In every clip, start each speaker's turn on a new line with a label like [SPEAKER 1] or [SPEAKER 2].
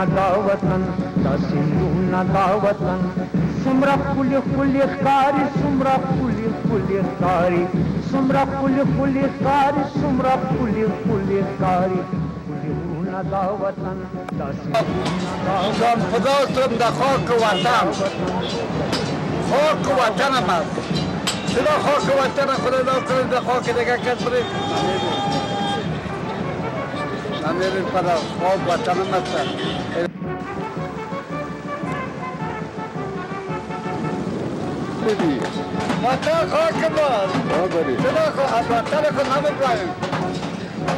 [SPEAKER 1] دا وطن دا سیندونه دا وطن څومره ښکلي ښکلي ښکاري څومره ښکلي ښکلي ښکاري څومره ښکلي ښکلي ښکاري څومره ښکلي ښکلي ښکاري ښکلي غرونه دا وطن دا سیندونه دا وطن
[SPEAKER 2] خدا استم در خاک وطن خاک وطنم است چرا خاک وطن خدا نکنه در خاک دیگه کس بریم نمیریم پر خاک وطنم است وطن خاک ماست چرا از وطن خود نمیبریم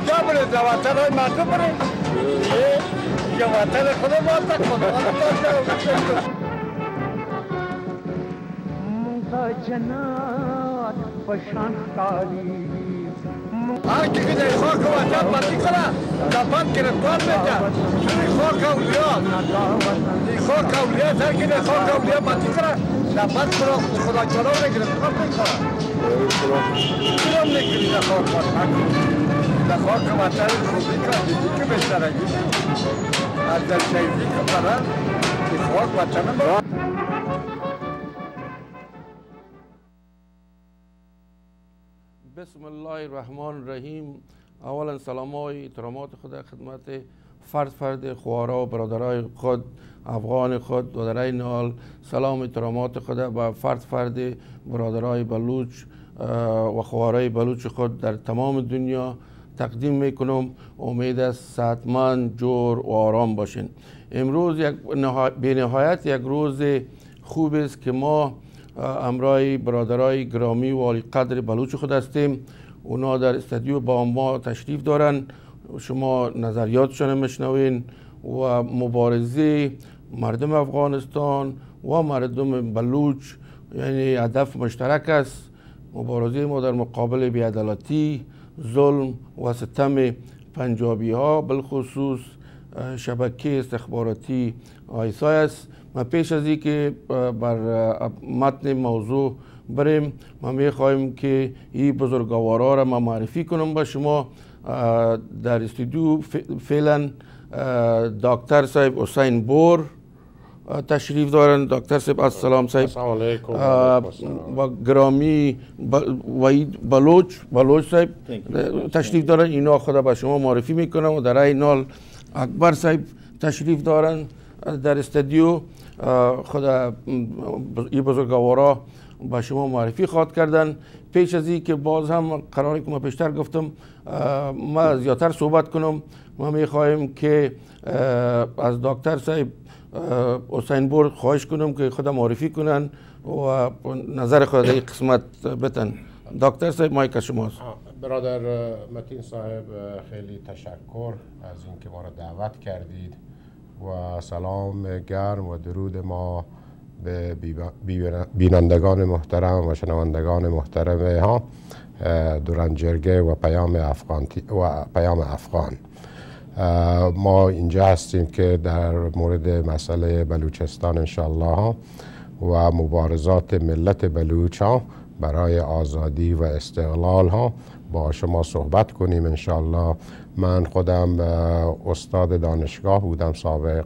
[SPEAKER 2] جا برید در وطن های مردم بریم یا وطن خود وطن خود
[SPEAKER 1] جنات پشان ښکاري
[SPEAKER 2] هر کی که در خاک وطن بندی کنه دفن گرفتار میشه این خاک اولیاء این خاک اولیاء هر کی در خاک اولیاء بندی کنه دفن کنه خدا جلال رو گرفتار میکنه چرا میکنی در خاک وطن در خاک وطن خوبی که دیدی که بهترگی از در شهیدی که برن این خاک وطن
[SPEAKER 3] بسم الله الرحمن الرحیم. اولا سلام های احترامات خود خدمت فرد خوارا و برادرای خود افغان خود و در این حال سلام احترامات خود به فرد برادرای بلوچ و خوارای بلوچ خود در تمام دنیا تقدیم میکنم. امید است صحتمند جور و آرام باشین. امروز به نهایت یک روز خوب است که ما امرای برادرای گرامی و عالی قدر بلوچ خود هستیم. اونا در استودیو با ما تشریف دارن، شما نظریاتشان میشنوین و مبارزه مردم افغانستان و مردم بلوچ یعنی هدف مشترک است. مبارزه ما در مقابل بی‌عدالتی، ظلم و ستم پنجابی ها، بالخصوص شبکه استخباراتی آیسای است. ما پیش از این که بر متن موضوع بریم ما میخواهیم که این بزرگوارا را ما معرفی کنم با شما. در استودیو فعلا دکتر صاحب حسین بور تشریف دارن. دکتر صاحب السلام صاحب.
[SPEAKER 4] السلام علیکم.
[SPEAKER 3] و گرامی وحید بلوچ صاحب تشریف دارن. اینا خدا با شما معرفی میکنم و در این حال اکبر صاحب تشریف دارن در استودیو. خدا این بزرگوارا با شما معرفی خواهد کردن. پیش از این که باز هم قراری که ما پیشتر گفتم ما زیادتر صحبت کنم، ما میخواهیم که از دکتر صاحب حسین بور خواهش کنم که خدا معرفی کنن و نظر خود در این قسمت بتن. دکتر صاحب مایک شماست.
[SPEAKER 4] برادر متین صاحب خیلی تشکر از اینکه ما را دعوت کردید و سلام گرم و درود ما به بینندگان محترم و شنوندگان محترم ها دورنجرگه و پیام افغان. ما اینجا هستیم که در مورد مسئله بلوچستان انشاءالله و مبارزات ملت بلوچ ها برای آزادی و استقلال ها با شما صحبت کنیم انشاءالله. من خودم استاد دانشگاه بودم، سابق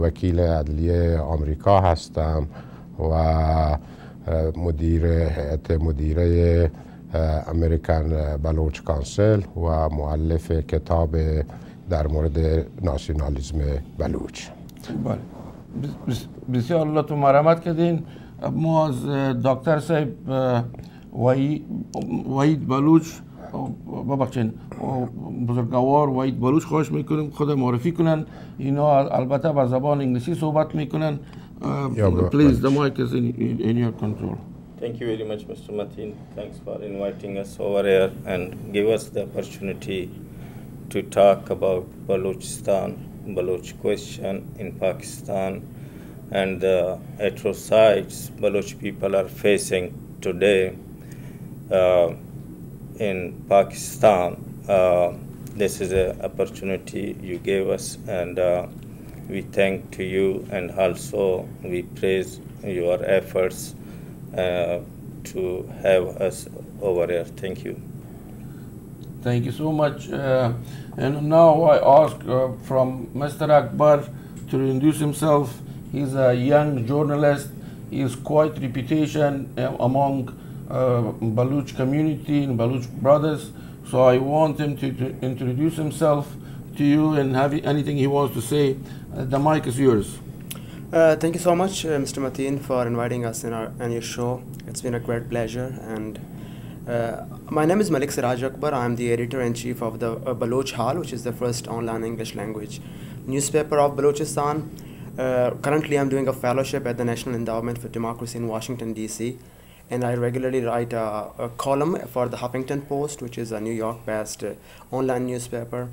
[SPEAKER 4] وکیل عدلیه آمریکا هستم و مدیر هیئت مدیره امریکن بلوچ کانسل و مؤلف کتاب در مورد ناسیونالیسم بلوچ.
[SPEAKER 3] بله بسیار الله تو مرحمت کردین. ما از دکتر صاحب وحید بلوچ ببخشین بزرگوار وحید بلوچ خواهش میکنیم خود معرفی کنن. اینا البته با زبان انگلیسی صحبت میکنن. Please, the mic is in your control.
[SPEAKER 5] Thank you very much, Mr. Mateen. Thanks for inviting us over here and give us the opportunity to talk about Balochistan, Baloch question in Pakistan, and the atrocities Baloch people are facing today in Pakistan. This is an opportunity you gave us, and we thank to you, and also we praise your efforts to have us over here. Thank you.
[SPEAKER 3] Thank you so much. And now I ask from Mr. Akbar to introduce himself. He's a young journalist. He is quite reputation among Baloch community and Baloch brothers. So I want him to introduce himself to you and have anything he wants to say. The mic is yours.
[SPEAKER 6] Thank you so much, Mr. Mateen, for inviting us in your show. It's been a great pleasure. And my name is Malik Siraj Akbar. I'm the editor-in-chief of the Baloch Hal, which is the first online English language newspaper of Balochistan. Currently, I'm doing a fellowship at the National Endowment for Democracy in Washington, D.C., and I regularly write a column for the Huffington Post, which is a New York-based online newspaper.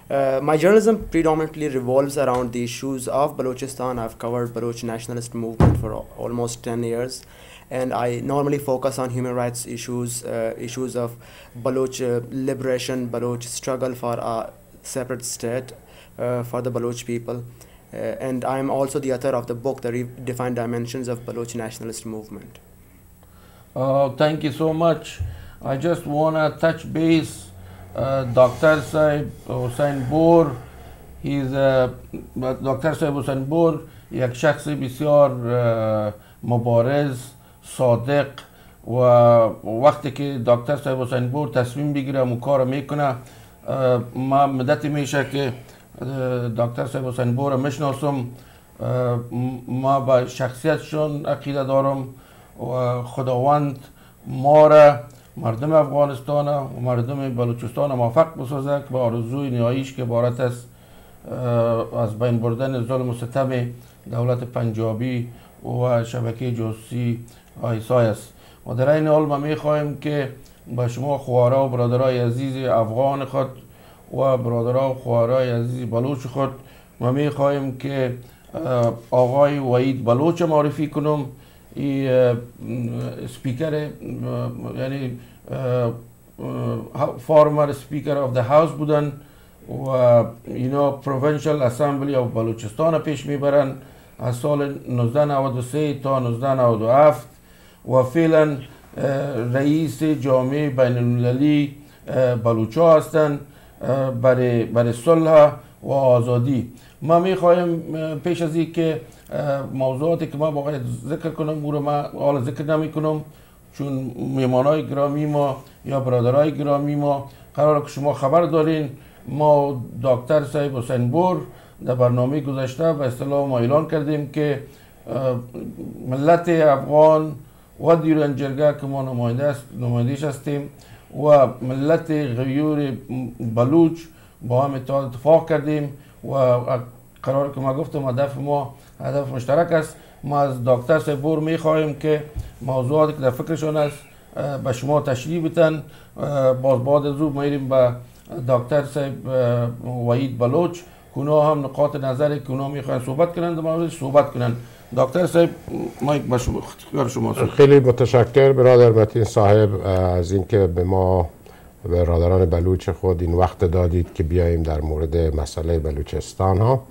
[SPEAKER 6] My journalism predominantly revolves around the issues of Balochistan. I've covered Baloch nationalist movement for almost 10 years, and I normally focus on human rights issues, issues of Baloch liberation, Baloch struggle for a separate state for the Baloch people. And I'm also the author of the book, The Redefined Dimensions of Baloch Nationalist Movement.
[SPEAKER 3] Thank you so much. I just want to touch base. Dr. Saib Hussain Bor, Dr. Saib Hussain Bor یک شخص بسیار مبارز، صادق و وقتی که دکتر صاحب حسین بور تصمیم بگیره اون کار میکنه. ما مدتی میشه که دکتر صاحب حسین بور میشناسم. ما با شخصیتشون عقیده دارم و خداوند ما را، مردم افغانستان و مردم بلوچستان موفق بسازه که به آرزوی نهاییش که عبارت است از بین بردن ظلم و ستم دولت پنجابی و شبکه جاسوسی آیسای است. و در این حال ما میخواهیم که با شما خواهرها و برادرای عزیز افغان خود و برادرها و خواهرای عزیز بلوچ خود ما میخواهیم که آقای وحید بلوچ معرفی کنم. سپیکر یعنی فارمر سپیکر آف the house بودن و اینا پروینشل اسمبلی آف بلوچستان پیش میبرن از سال 1993 تا 1997 و فعلا رئیس جامعه بین المللی بلوچا هستند برای صلح و آزادی. ما میخوایم پیش از این که موضوعاتی که ما باید ذکر کنم او رو ما حال ذکر نمی کنم، چون میمانای گرامی ما یا برادرای گرامی ما قراره که شما خبر دارین. ما دکتر صاحب حسین بور در برنامه گذشته به اصطلاح ما اعلان کردیم که ملت افغان و دیران جرگه که ما نمایندهش هستیم و ملت غیور بلوچ با هم اتفاق کردیم و قرار که ما گفتم هدف مشترک است. ما از دکتر صاحب بور میخواهیم که موضوعاتی که در فکرشون است به شما تشریح بدن. باز بعد از او میریم به دکتر صاحب وحید بلوچ که اونا هم نقاط نظری که اونا میخواین صحبت کنند در موردش صحبت کنند. دکتر صاحب مایک به شما، اختیار شما.
[SPEAKER 4] خیلی متشکر برادر متین صاحب از اینکه به ما برادران بلوچ خود این وقت دادید که بیاییم در مورد مسئله بلوچستان ها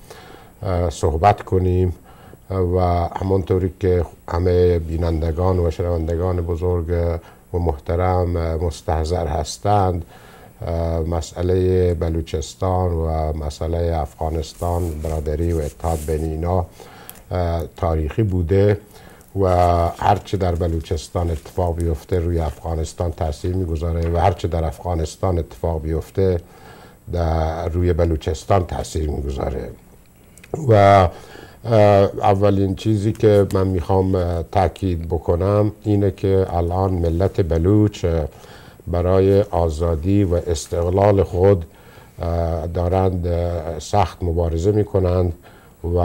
[SPEAKER 4] صحبت کنیم و همانطوری که همه بینندگان و شنوندگان بزرگ و محترم مستحضر هستند، مسئله بلوچستان و مسئله افغانستان، برادری و اتحاد بین اینا تاریخی بوده و هرچه در بلوچستان اتفاق بیفته روی افغانستان تاثیر میگذاره و هرچه در افغانستان اتفاق بیفته در روی بلوچستان تاثیر میگذاره. و اولین چیزی که من میخوام تاکید بکنم اینه که الان ملت بلوچ برای آزادی و استقلال خود دارند سخت مبارزه میکنند و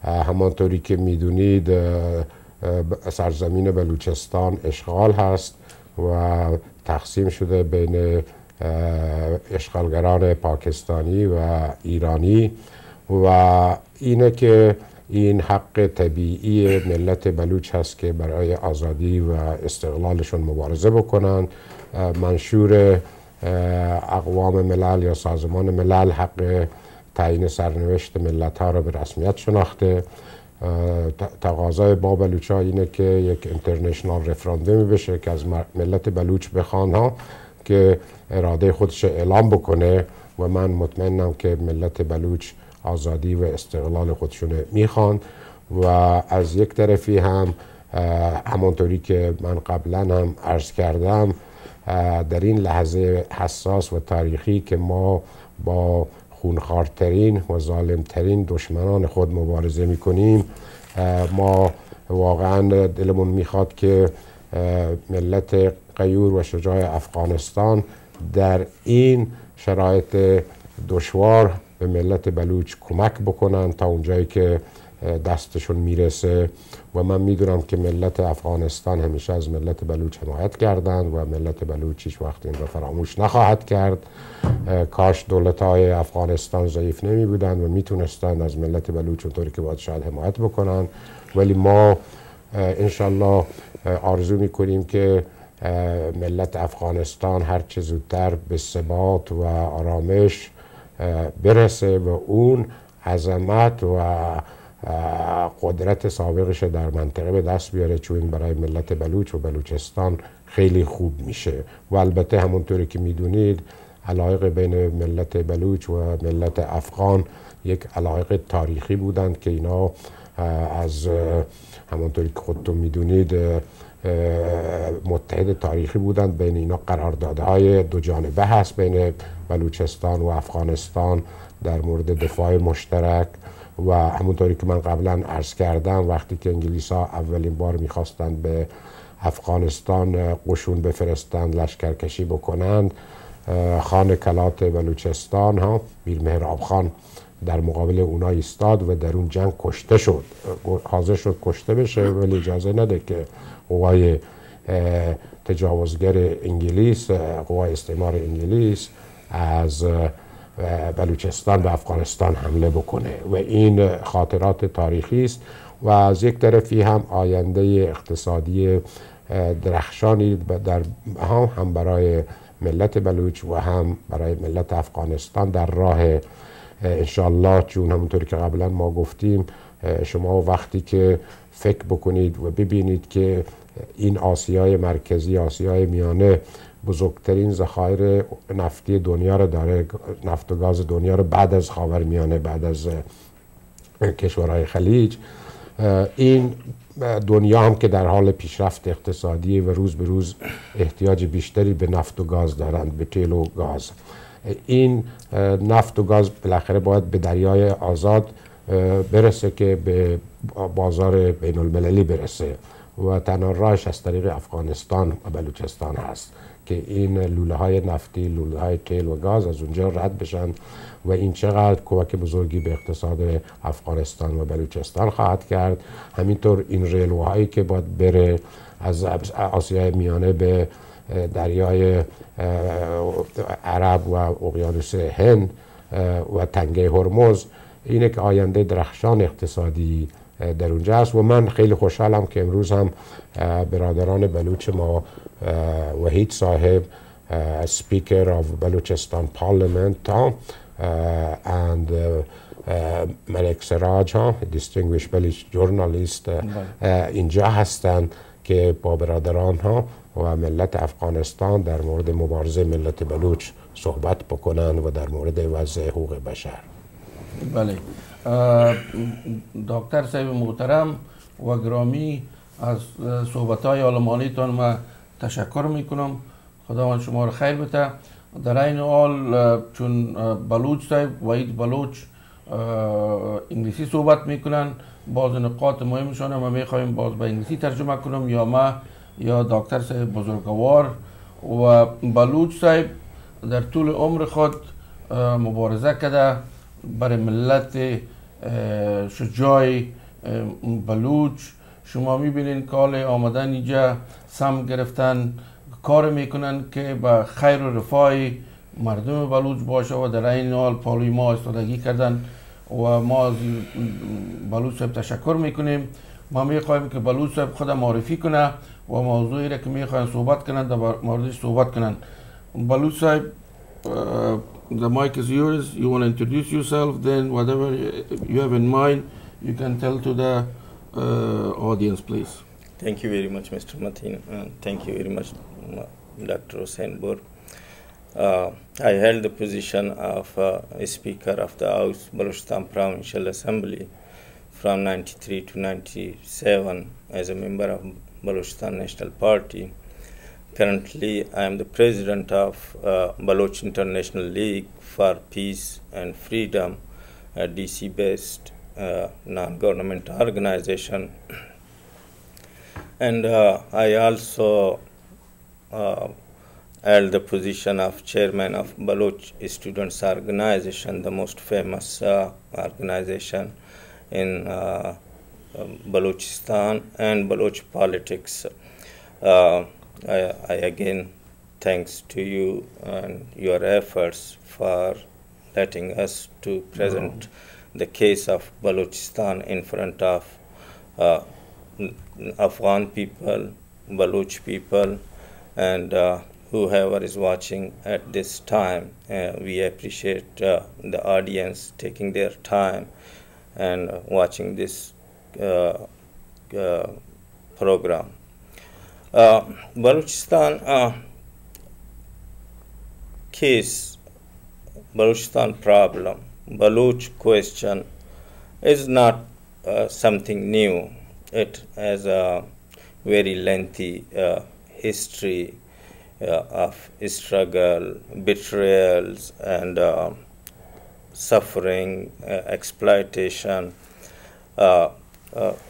[SPEAKER 4] همانطوری که میدونید سرزمین بلوچستان اشغال هست و تقسیم شده بین اشغالگران پاکستانی و ایرانی و اینه که این حق طبیعی ملت بلوچ هست که برای آزادی و استقلالشون مبارزه بکنن. منشور اقوام ملل یا سازمان ملل حق تعیین سرنوشت ملت ها را به رسمیت شناخته. تقاضای با بلوچ ها اینه که یک اینترنشنال رفراندومی بشه که از ملت بلوچ بخوان ها که اراده خودش اعلام بکنه و من مطمئنم که ملت بلوچ آزادی و استقلال خودشون میخوان. و از یک طرفی هم همونطوری که من قبلا هم عرض کردم در این لحظه حساس و تاریخی که ما با خونخوارترین و ظالمترین دشمنان خود مبارزه میکنیم، ما واقعا دلمون میخواد که ملت غیور و شجاع افغانستان در این شرایط دشوار به ملت بلوچ کمک بکنن تا اونجایی که دستشون میرسه. و من میدونم که ملت افغانستان همیشه از ملت بلوچ حمایت کردند و ملت بلوچ هیچ وقت این را فراموش نخواهد کرد. کاش دولت‌های افغانستان ضعیف نمی بودند و میتونستند از ملت بلوچ اونطوری که باید شاید حمایت بکنن، ولی ما انشالله آرزو میکنیم که ملت افغانستان هر چه زودتر به ثبات و آرامش برسه و اون عظمت و قدرت سابقش در منطقه به دست بیاره، چون این برای ملت بلوچ و بلوچستان خیلی خوب میشه. و البته همونطوری که میدونید علایق بین ملت بلوچ و ملت افغان یک علایق تاریخی بودند که اینا از همونطوری که خودتون میدونید متحد تاریخی بودند. بین اینا قراردادهای دو جانبه هست بین بلوچستان و افغانستان در مورد دفاع مشترک. و همونطوری که من قبلا عرض کردم وقتی که انگلیس ها اولین بار میخواستند به افغانستان قشون بفرستند لشکرکشی بکنند، خان کلات بلوچستان ها میر مهراب خان در مقابل اونا ایستاد و در اون جنگ کشته شد، حاضر شد کشته بشه ولی اجازه نده که قوای تجاوزگر انگلیس، قوای استعمار انگلیس از بلوچستان به افغانستان حمله بکنه. و این خاطرات تاریخی است و از یک طرفی هم آینده اقتصادی درخشانی در هم برای ملت بلوچ و هم برای ملت افغانستان در راه انشالله. چون همونطوری که قبلا ما گفتیم شما وقتی که فکر بکنید و ببینید که این آسیای مرکزی، آسیای میانه بزرگترین ذخایر نفتی دنیا رو داره، نفت و گاز دنیا رو بعد از خاورمیانه، بعد از کشورهای خلیج، این دنیا هم که در حال پیشرفت اقتصادی و روز به روز احتیاج بیشتری به نفت و گاز دارند، به تیل و گاز، این نفت و گاز بالاخره باید به دریای آزاد برسه که به بازار بین المللی برسه و تنها راهش از طریق افغانستان و بلوچستان هست که این لوله های نفتی، لوله های تیل و گاز از اونجا رد بشن و این چقدر کمک بزرگی به اقتصاد افغانستان و بلوچستان خواهد کرد. همینطور این ریلوهایی که باید بره از آسیای میانه به دریای عرب و اقیانوس هند و تنگه هرمز، اینه که آینده درخشان اقتصادی در اونجا است. و من خیلی خوشحالم که امروز هم برادران بلوچ ما، وحید صاحب Speaker of Balochistan Parliament and ملک سراج Distinguished Baloch Journalist اینجا هستند که با برادران ها و ملت افغانستان در مورد مبارزه ملت بلوچ صحبت بکنن و در مورد وضع حقوق بشر.
[SPEAKER 3] بله، دکتر صاحب محترم و گرامی، از صحبت‌های عالمانیتان ما تشکر میکنم. خداوند شما رو خیر بده. در این حال چون بلوچ صاحب وحید بلوچ انگلیسی صحبت میکنن، باز نقاط مهمشان ما میخوایم باز به انگلیسی ترجمه کنم، یا ما یا دکتر صاحب بزرگوار. و بلوچ صاحب در طول عمر خود مبارزه کرده برای ملت شجاع بلوچ. شما میبینین که حال آمدن اینجا سم گرفتن کار میکنن که به خیر و رفاه مردم بلوچ باشه و در این حال پالوی ما ایستادگی کردن و ما از بلوچ صاحب تشکر میکنیم. ما میخوایم که بلوچ صاحب خود معرفی کنه و موضوعی را که میخواین صحبت کنن در موردش صحبت کنن. بلوچ صاحب، the mic is yours. You want to introduce yourself, then whatever you have in mind you can tell to the audience, please.
[SPEAKER 5] Thank you very much, Mr. Mateen, and thank you very much, Dr. Hussain Bur. I held the position of Speaker of the House Balochistan Provincial Assembly from 93 to 97 as a member of Balochistan National Party. Currently, I am the president of Baloch International League for Peace and Freedom, a DC-based non-government organization. And I also held the position of chairman of Baloch Students Organization, the most famous organization in Balochistan and Baloch politics. I again thanks to you and your efforts for letting us to present the case of Balochistan in front of Afghan people, Baloch people, and whoever is watching at this time. We appreciate the audience taking their time and watching this program. Balochistan case, Balochistan problem, Baloch question is not something new. It has a very lengthy history of struggle, betrayals, and suffering, exploitation.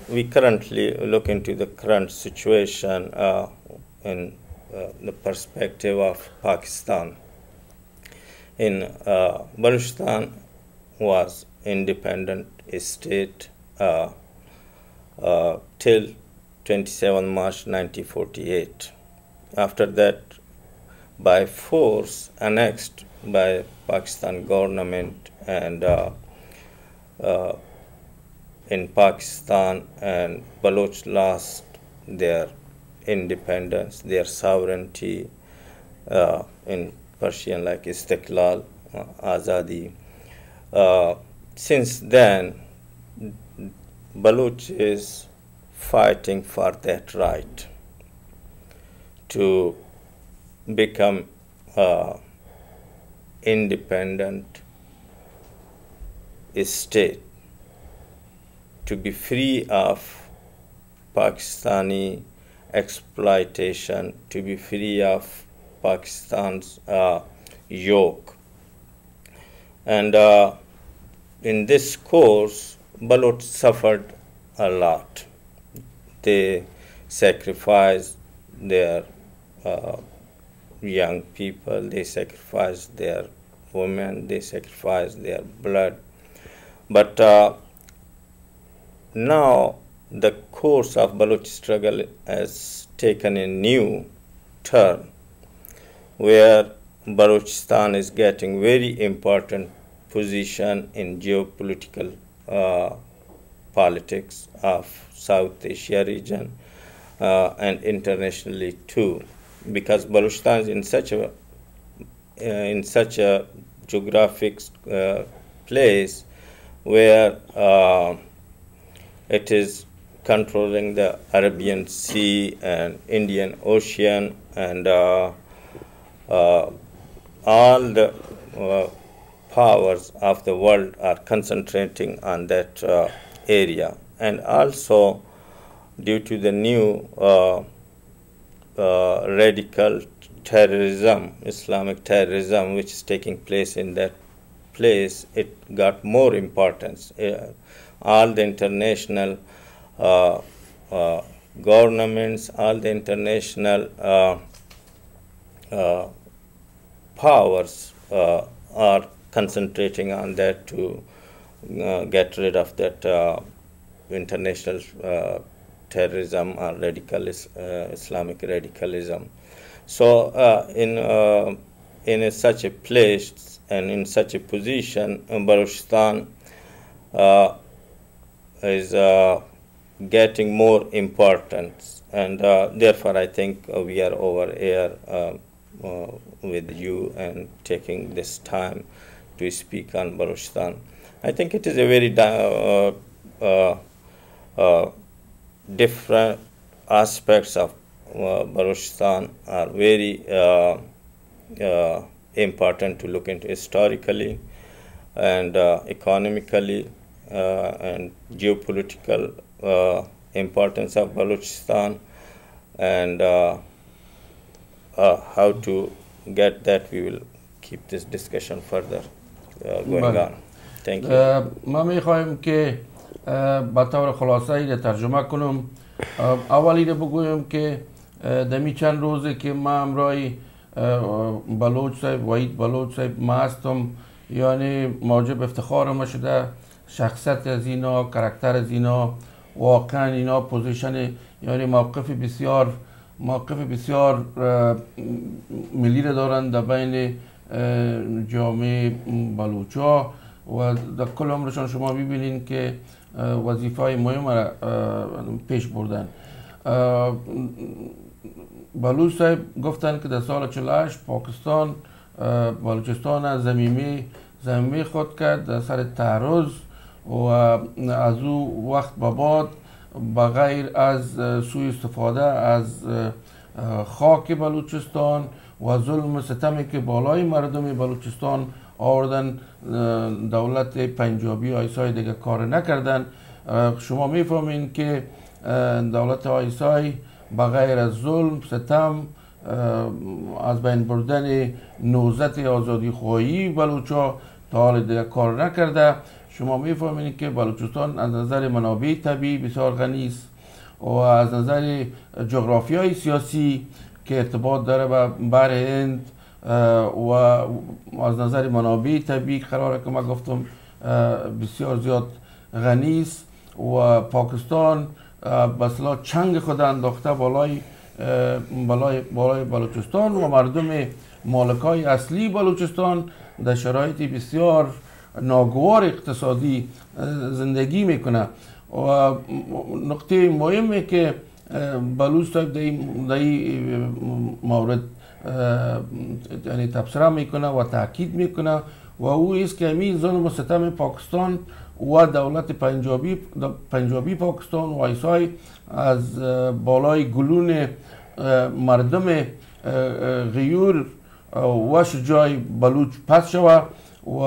[SPEAKER 5] We currently look into the current situation in the perspective of Pakistan. In Balochistan was independent state till 27 March 1948. After that, by force, annexed by Pakistan government, and in Pakistan, and Baloch lost their independence, their sovereignty, in Persian like Istiqlal, Azadi. Since then, Baloch is fighting for that right to become independent state, to be free of Pakistani exploitation, to be free of Pakistan's yoke. And in this course, Baloch suffered a lot. They sacrificed their young people, they sacrificed their women, they sacrificed their blood. But now the course of Baloch struggle has taken a new turn, where Balochistan is getting very important position in geopolitical politics of South Asia region and internationally too, because Balochistan is in such a geographic place where it is controlling the Arabian Sea and Indian Ocean, and all the powers of the world are concentrating on that area. And also due to the new radical terrorism, Islamic terrorism, which is taking place in that place, it got more importance. All the international governments, all the international powers are concentrating on that to get rid of that international terrorism or Islamic radicalism. So in such a place and in such a position, Balochistan is getting more importance, and therefore I think we are over here with you and taking this time to speak on Balochistan. I think it is a very different aspects of Balochistan are very important to look into historically and economically and geopolitical importance of Balochistan, and how to get that. We will keep this discussion further going on. Thank you.
[SPEAKER 3] ما میخوایم که به طور خلاصه ای ترجمه کنم. اولی رو بگویم که دمی چند روزه که ما امرای بلوچ صاحب وحید بلوچ صاحب ما هستم، یعنی موجب افتخار ما شده. شخصیت از اینا، کاراکتر از اینا، واقعا اینا پوزیشن، یعنی موقف بسیار ملی را دارند در بین جامعه بلوچا و در کل عمرشان شما ببینین که وظیفه های مهم را پیش بردن. بلوچ صاحب گفتن که در سال 48 پاکستان بلوچستان از زمینی خود کرد در سر تعرض و از او وقت به بعد بغیر از سوء استفاده از خاک بلوچستان و ظلم ستمی که بالای مردم بلوچستان آوردن، دولت پنجابی آیسای دیگه کار نکردن. شما میفهمین که دولت آیسای بغیر از ظلم ستم، از بین بردن نوزت آزادی خواهی بلوچا تا حال دیگه کار نکرده. شما میفهمین که بلوچستان از نظر منابع طبیعی بسیار غنی است و از نظر جغرافیای سیاسی که ارتباط داره با بحر هند و از نظر منابع طبیعی قراره که ما گفتم بسیار زیاد غنی است و پاکستان بسلا چنگ خود انداخته بالای بلوچستان و مردم مالکای اصلی بلوچستان در شرایط بسیار ناگوار اقتصادی زندگی میکنه. و نقطه مهمه که بلوچ صاحب در این مورد یعنی تبصره میکنه و تاکید میکنه و او است که همین ظلم و ستم پاکستان و دولت پنجابی پاکستان و آیسای از بالای گلون مردم غیور و شجاع بلوچ پس شود و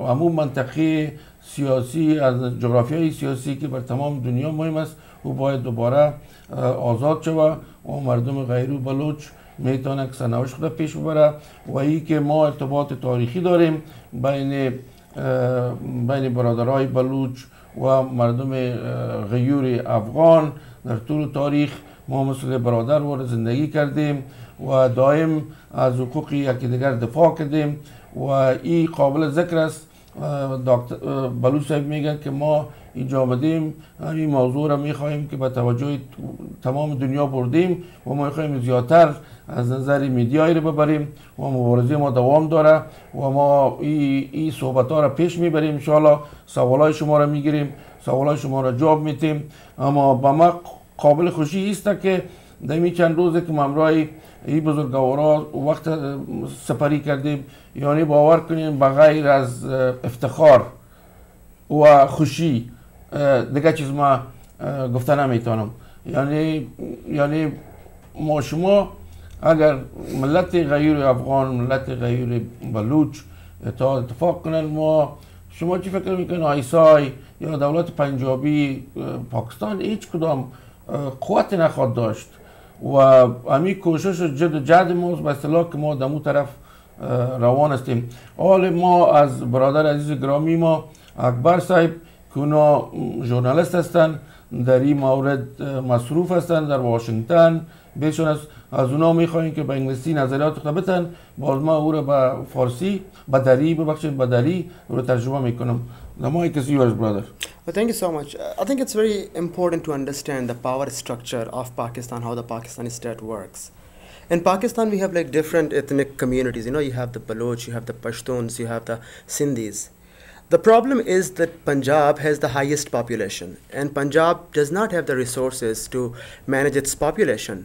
[SPEAKER 3] همون منطقه سیاسی از جغرافیای سیاسی که بر تمام دنیا مهم است او باید دوباره آزاد شود و مردم غیرو بلوچ میتونه که سرنوشت خود پیش ببره. و ای که ما ارتباط تاریخی داریم بین برادرای بلوچ و مردم غیور افغان. در طول تاریخ ما مثل برادر وارد زندگی کردیم و دائم از حقوق یکدیگر دفاع کردیم و این قابل ذکر است. بلوچ صاحب میگن که ما اینجا آمدیم این موضوع را میخواهیم که به توجه تمام دنیا بردیم و ما میخواهیم زیادتر از نظر میدیایی رو ببریم و مبارزه ما دوام داره و ما این صحبت ها را پیش میبریم. انشاءالله سوالای شما را میگیریم، سوالای شما را جواب میتیم. اما به ما قابل خوشی است که در چند روزه که ممرای این بزرگوارا وقت سپری کردیم، یعنی باور کنیم بغیر از افتخار و خوشی دیگه چیز ما گفته نمیتونم. یعنی ما شما اگر ملت غیر افغان، ملت غیر بلوچ اتفاق کنن، ما شما چی فکر میکنن آیسای یا دولت پنجابی پاکستان هیچ کدام قوت نخواد داشت و همین کوشش جد و جهد ماست به اصطلاح که ما دمو طرف روان هستیم. حال ما از برادر عزیز گرامی ما اکبر صاحب که اونا ژورنالیست هستن، در این مورد مصروف هستن در واشنگتن، بهشون از اونا میخواهیم که به انگلیسی نظریات خود بتن، باز ما او را به فارسی به دری او را ترجمه میکنم. The mic is yours, brother.
[SPEAKER 6] Well, thank you so much. I think it's very important to understand the power structure of Pakistan, how the Pakistani state works. In Pakistan, we have like different ethnic communities. You have the Baloch, you have the Pashtuns, you have the Sindhis. The problem is that Punjab has the highest population, and Punjab does not have the resources to manage its population.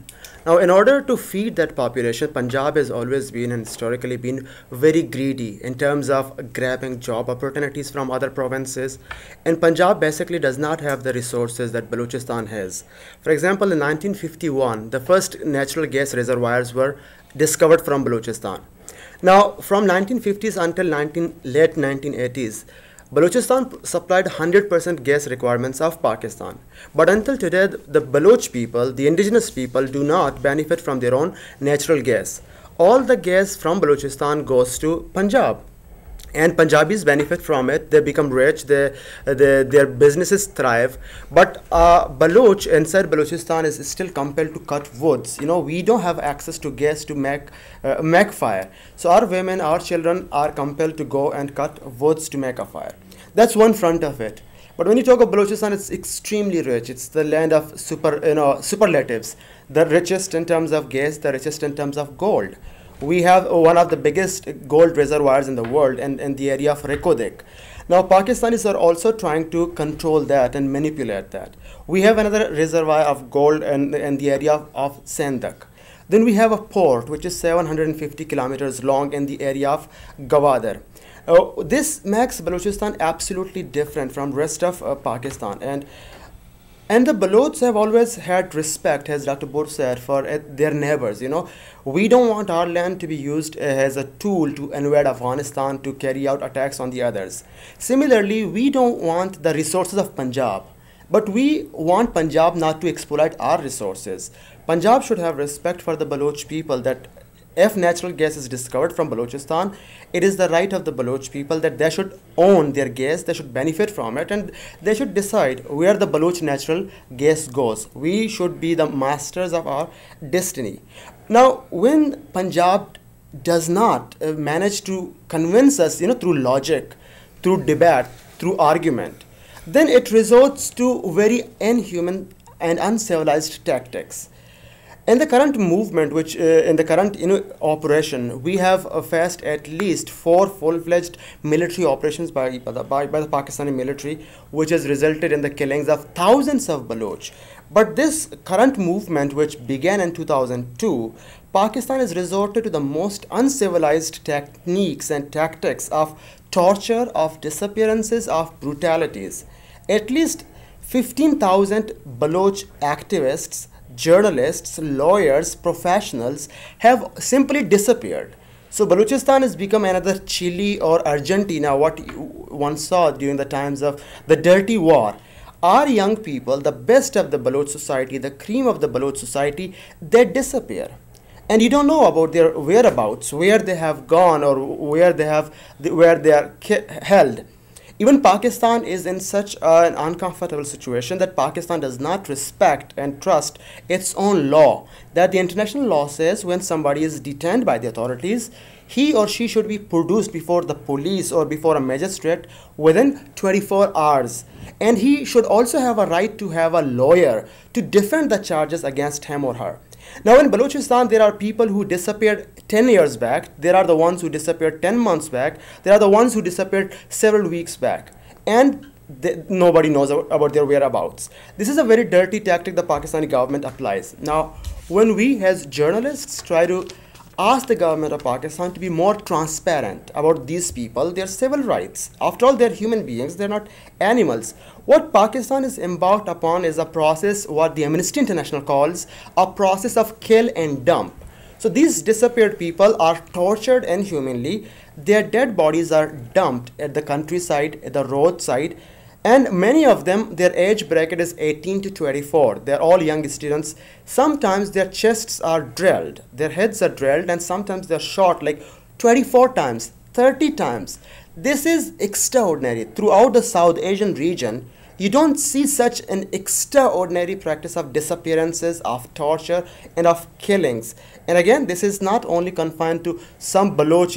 [SPEAKER 6] Now, in order to feed that population, Punjab has always been and historically been very greedy in terms of grabbing job opportunities from other provinces, and Punjab basically does not have the resources that Balochistan has. For example, in 1951, the first natural gas reservoirs were discovered from Balochistan. Now, from 1950s until late 1980s, Balochistan supplied 100% gas requirements of Pakistan. But until today, the Baloch people, the indigenous people, do not benefit from their own natural gas. All the gas from Balochistan goes to Punjab. And Punjabis benefit from it. They become rich. Their businesses thrive. But Baloch inside Balochistan is still compelled to cut woods. You know, we don't have access to gas to make fire. So our women, our children are compelled to go and cut woods to make a fire. That's one front of it. But when you talk of Balochistan, it's extremely rich. It's the land of superlatives. The richest in terms of gas, the richest in terms of gold. We have one of the biggest gold reservoirs in the world in the area of Rekodik. Now, Pakistanis are also trying to control that and manipulate that. We have another reservoir of gold in the area of Sandak. Then we have a port which is 750 kilometers long in the area of Gwadar. This makes Balochistan absolutely different from rest of Pakistan. And the Balochs have always had respect, as Dr. Bur said, for their neighbors. You know, we don't want our land to be used as a tool to invade Afghanistan, to carry out attacks on the others. Similarly, we don't want the resources of Punjab, but we want Punjab not to exploit our resources. Punjab should have respect for the Baloch people, that if natural gas is discovered from Balochistan, it is the right of the Baloch people that they should own their gas, they should benefit from it, and they should decide where the Baloch natural gas goes. We should be the masters of our destiny. Now, when Punjab does not manage to convince us, through logic, through debate, through argument, then it resorts to very inhuman and uncivilized tactics. In the current movement, in the current operation, we have faced at least 4 full-fledged military operations by the Pakistani military, which has resulted in the killings of thousands of Baloch. But this current movement, which began in 2002, Pakistan has resorted to the most uncivilized techniques and tactics of torture, of disappearances, of brutalities. At least 15,000 Baloch activists, journalists, lawyers, professionals have simply disappeared. So Balochistan has become another Chile or Argentina, what one saw during the times of the dirty war. Our young people, the best of the Baloch society, the cream of the Baloch society, they disappear. And you don't know about their whereabouts, where they have gone or where they are held. Even Pakistan is in such an uncomfortable situation that Pakistan does not respect and trust its own law. That the international law says when somebody is detained by the authorities, he or she should be produced before the police or before a magistrate within 24 hours. And he should also have a right to have a lawyer to defend the charges against him or her. Now in Balochistan, there are people who disappeared 10 years back. There are the ones who disappeared 10 months back. There are the ones who disappeared several weeks back. And nobody knows about their whereabouts. This is a very dirty tactic the Pakistani government applies. Now, when we as journalists try to ask the government of Pakistan to be more transparent about these people, their civil rights. After all, they're human beings, they're not animals. What Pakistan is embarked upon is a process, what the Amnesty International calls a process of kill and dump. So these disappeared people are tortured inhumanly. Their dead bodies are dumped at the countryside, at the roadside, and many of them, their age bracket is 18 to 24. They're all young students. Sometimes their chests are drilled, their heads are drilled, and sometimes they're shot like 24 times, 30 times. This is extraordinary. Throughout the South Asian region, you don't see such an extraordinary practice of disappearances, of torture, and of killings. And again, this is not only confined to some Baloch,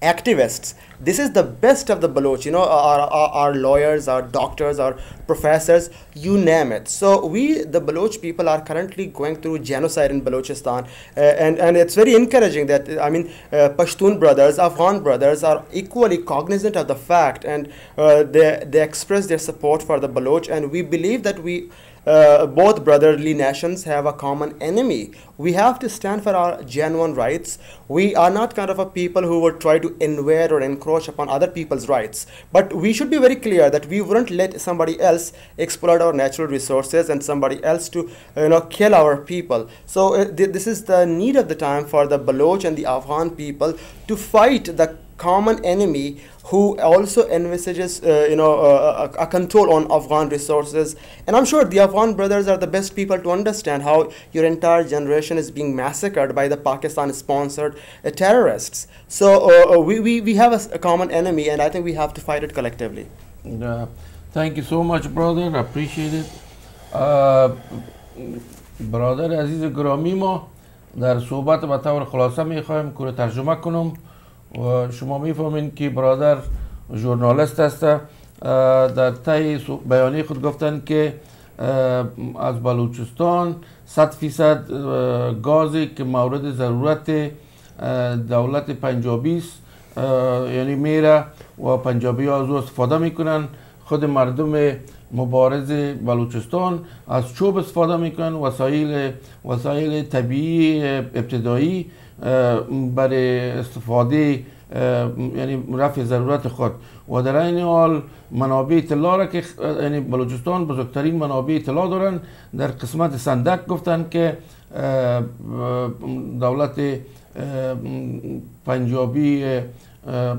[SPEAKER 6] activists. This is the best of the Baloch, our lawyers, our doctors, our professors, you name it. So we, the Baloch people, are currently going through genocide in Balochistan, and it's very encouraging that, Pashtun brothers, Afghan brothers are equally cognizant of the fact, and they express their support for the Baloch, and we believe that both brotherly nations have a common enemy. We have to stand for our genuine rights. We are not kind of a people who would try to invade or encroach upon other people's rights. But we should be very clear that we wouldn't let somebody else exploit our natural resources and somebody else to kill our people. So this is the need of the time for the Baloch and the Afghan people to fight the common enemy who also envisages a control on Afghan resources. And I'm sure the Afghan brothers are the best people to understand how your entire generation is being massacred by the Pakistan-sponsored terrorists. So we have a common enemy, and I think we have to fight it collectively.
[SPEAKER 3] Thank you so much, brother. I appreciate it. برادر عزیز گرامی، ما در صحبت به طور خلاصه میخوایم که ترجمه کنم و شما میفهمین که برادر ژورنالیست است. در طی بیانیه خود گفتن که از بلوچستان 100% گازی که مورد ضرورت دولت پنجابی است یعنی میره و پنجابی ها از او استفاده میکنن. خود مردم مبارز بلوچستان از چوب استفاده میکنن، وسایل طبیعی ابتدایی برای استفاده یعنی رفع ضرورت خود. و در این حال منابع طلا را که یعنی بلوچستان بزرگترین منابع طلا دارن. در قسمت صندق گفتن که دولت پنجابی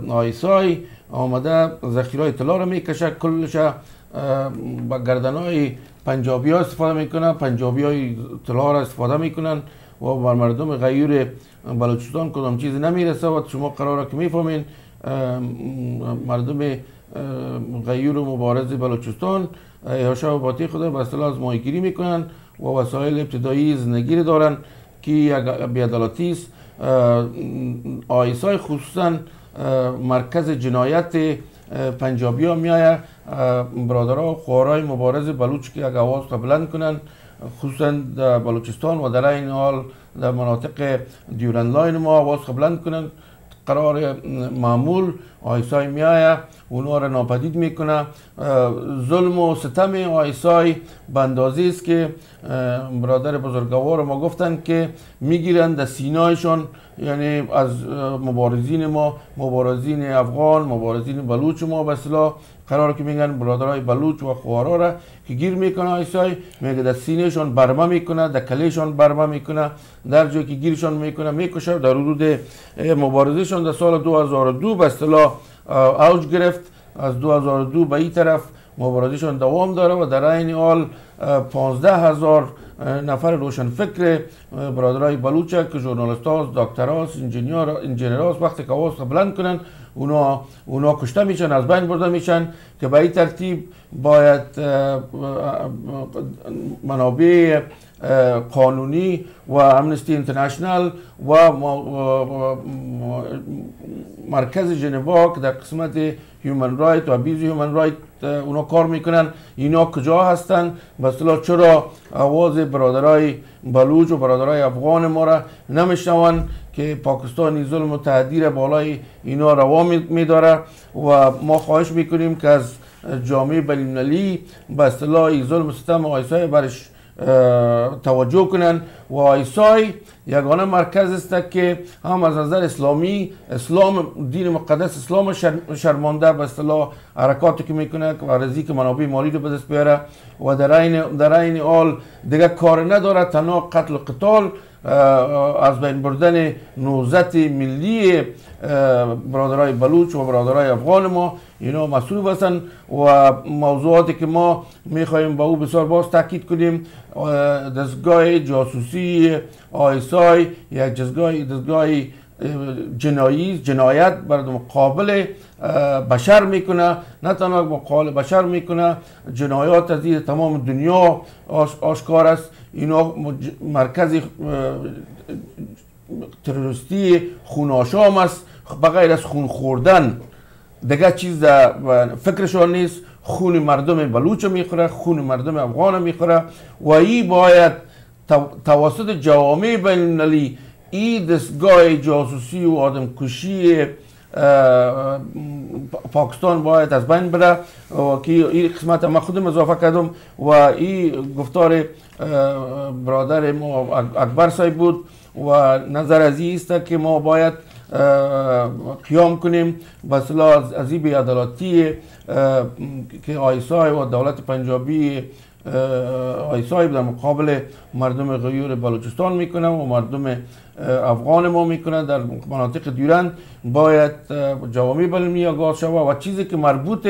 [SPEAKER 3] آیسای آمده ذخیره طلا را میکشه، کلش با گردنهای پنجابی ها استفاده میکنن، پنجابی های طلا را استفاده میکنن و بر مردم غیور بلوچستان کدام چیز نمیرسه. و شما قراره که میفهمین مردم غیور و مبارز بلوچستان یاشا و باطی خود به اصطلاح از ماهیگیری میکنن و وسایل ابتدایی زندگی دارن که یک بی‌عدالتی است. آیسای خصوصا مرکز جنایت پنجابی ها میایه، برادرها و خوارای مبارز بلوچ که یک آواز بلند کنن خصوصا در بلوچستان و در این حال در مناطق دیورند لاین ما آواز بلند کنن. قرار معمول آیسای میایه اونها را ناپدید میکنه. ظلم و ستم آیسای به اندازه است که برادر بزرگوار ما گفتن که میگیرن در سینه‌شان، یعنی از مبارزین ما، مبارزین افغان، مبارزین بلوچ ما به اصطلاح قرار که میگن برادرای بلوچ و خوارا را که گیر میکنه آیسای، میگه در سینه‌شان برمه میکنه، در کلیشان برمه میکنه، در جایی که گیرشان میکنه میکشه. در حدود مبارزشان در سال 2002 به اصطلاح اوج گرفت. از 2002 به این طرف مبارزشان دوام داره و در این حال 15,000 نفر روشنفکر برادرای بلوچ که ژورنالیست هاست، دکتر هاست، انجینیر هاست، وقتی که آواز بلند کنن اونا کشته میشن، از بین برده میشن. که به این ترتیب باید منابع قانونی و امنستی اینترنشنال و مرکز ژنوا که در قسمت هیومن رایت و ابیوز هیومن رایت اونا کار میکنن، اینا کجا هستن؟ به اصطلاح چرا آواز برادرای بلوچ و برادرای افغان ما را نمیشنون که پاکستانی ظلم و تهدید بالای اینا روا میداره؟ و ما خواهش میکنیم که از جامعه بین‌المللی به اصطلاح ظلم و ستم آیسای برش توجه کنن. و آیسای یگانه مرکز است که هم از نظر اسلام دین مقدس اسلام شرمانده به اصطلاح حرکاتی که میکنه و رزق منابع مالی رو به دست بیاره و در این حال دیگه کار نداره تنها قتل و قتال، از بین بردن نهضت ملی برادرای بلوچ و برادرای افغان ما اینا مسئول هستند. و موضوعاتی که ما میخواهیم با او بسیار باز تاکید کنیم، دستگاه جاسوسی آیسای یک دستگاه جنایت بر مقابل بشر میکنه، نه تنها مقابل بشر میکنه، جنایات از تمام دنیا آشکار است. اینا مرکز تروریستی خوناشام است، بغیر از خون خوردن دیگه چیز در فکرشان نیست. خون مردم بلوچ میخوره، خون مردم افغان میخوره و این باید توسط جوامع بین‌المللی این دستگاه جاسوسی و آدمکشی پاکستان باید از بین بره و که این قسمت ما خودم اضافه کردم و این گفتار برادر ما اکبر صاحب بود و نظر از این است که ما باید قیام کنیم به اصطلاح از این بی‌عدالتی که آیسای و دولت پنجابی آیسای در مقابل مردم غیور بلوچستان میکنه و مردم افغان ما میکنه در مناطق دیرند باید جوامی بلمی آغاز شود و چیزی که مربوط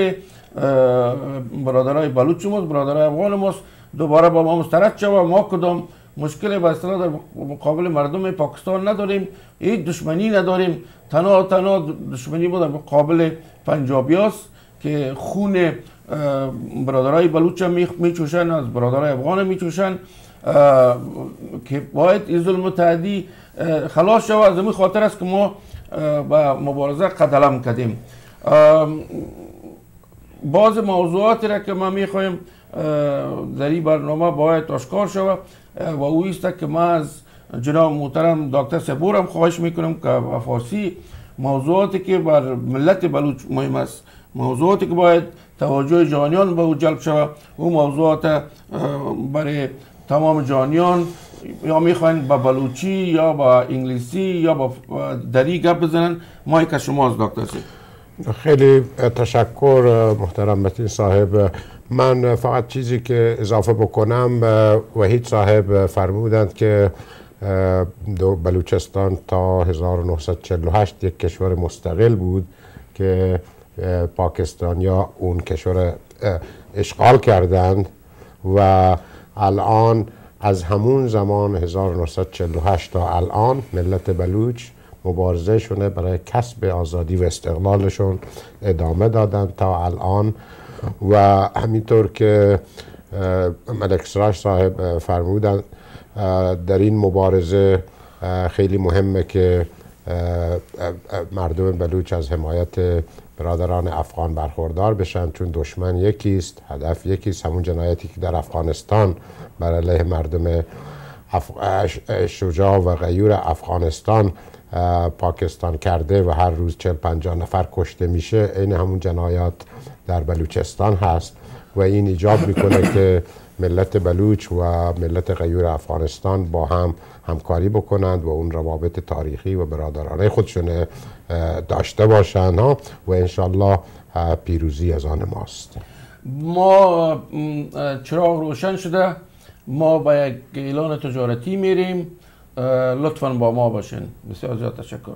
[SPEAKER 3] برادرای بلوچ ماست برادرای افغان ماست دوباره با ما مسترد شود. ما کدام مشکل به اصطلاح در مقابل مردم پاکستان نداریم، هیچ دشمنی نداریم، تنها دشمنی ما در مقابل پنجابی هست که خون برادرای بلوچ میچوشن از برادرای افغان میچوشن که باید این ظلم و تعدی خلاص شود. از این خاطر است که ما به مبارزه قدم کردیم. بعض موضوعاتی را که ما میخوایم در این برنامه باید آشکار شود و او است که ما از جناب محترم دکتر صبور هم خواهش میکنم که به فارسی موضوعاتی که بر ملت بلوچ مهم است، موضوعاتی که باید توجه جهانیان به او جلب شود، او موضوعات برای تمام جهانیان یا میخواین با بلوچی یا با انگلیسی یا با دری گپ بزنن. مایک از شماست دکتر صاحب.
[SPEAKER 4] خیلی تشکر محترم متین صاحب. من فقط چیزی که اضافه بکنم، وحید صاحب فرمودند که بلوچستان تا 1948 یک کشور مستقل بود که پاکستانیا اون کشور اشغال کردند و الان از همون زمان 1948 تا الان ملت بلوچ مبارزه شونه برای کسب آزادی و استقلالشون ادامه دادن تا الان. و همینطور که ملک سراج صاحب فرمودن در این مبارزه خیلی مهمه که مردم بلوچ از حمایت برادران افغان برخوردار بشن، چون دشمن یکیست، هدف یکیست، همون جنایتی که در افغانستان بر علیه مردم شجاع و غیور افغانستان پاکستان کرده و هر روز 40-50 نفر کشته میشه، این همون جنایات در بلوچستان هست و این ایجاب میکنه که ملت بلوچ و ملت غیور افغانستان با هم همکاری بکنند و اون روابط تاریخی و برادرانه خودشون داشته باشند و انشالله پیروزی از آن ماست.
[SPEAKER 3] ما چراغ روشن شده، ما با یک اعلان تجارتی میریم، لطفاً با ما باشین. بسیار زیاد تشکر.